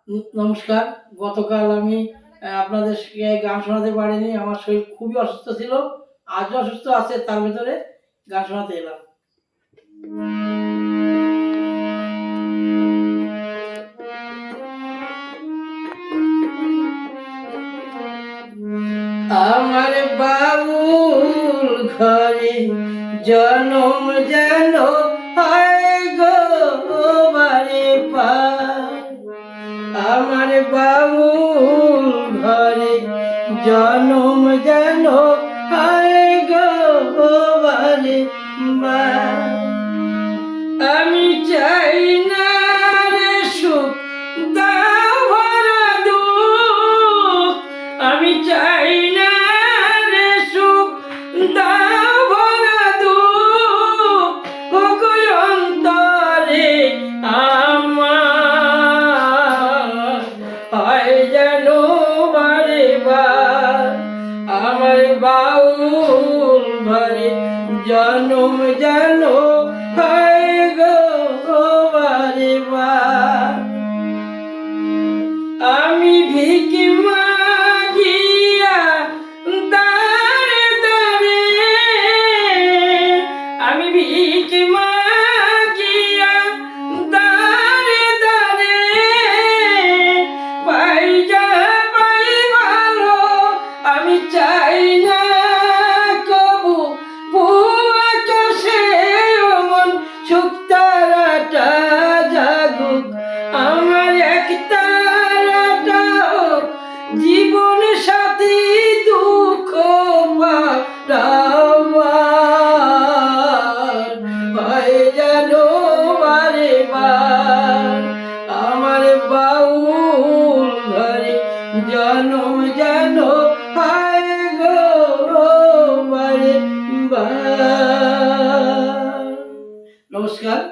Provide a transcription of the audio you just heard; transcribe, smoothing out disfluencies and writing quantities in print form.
নমস্কার। গতকাল আমি আপনাদেরকে গান শোনাতে পারিনি। আমার শরীর খুবই অসুস্থ ছিল। আজও অসুস্থ আছে, তার ভেতরে গান শোনাতে এলাম। আমার বাবুল ঘরে জনম যেন হয় গো বারে পায়। আমার বাবুল ঘরে জনম যেন হয় গো বারে পায়। আমি চাই না রে সুখ দাও ভরা দুঃখ, আমি চাই না রে সুখ দাও ভরা দুঃখ, ওগো অন্তরে আমার হয় যেন বারে বার। আমার বাউল ঘরে জনম যেন হয় গো বারে বার। আমি ভিক মাগিয়া দাঁড়ে দাঁড়ে, আমি ভিক মাগিয়া দাঁড়ে দাঁড়ে, পাই যা পাই ভালো, আমি চাই না কবু আকাশে অমন সুখ তারাটা জাগুক। আমার এক তারাটাও জীবন সাথী দুঃখ হয় যেন বারে বার। আমার বাউল ঘরে জনম যেন হয় গো বারে বার। নমস্কার।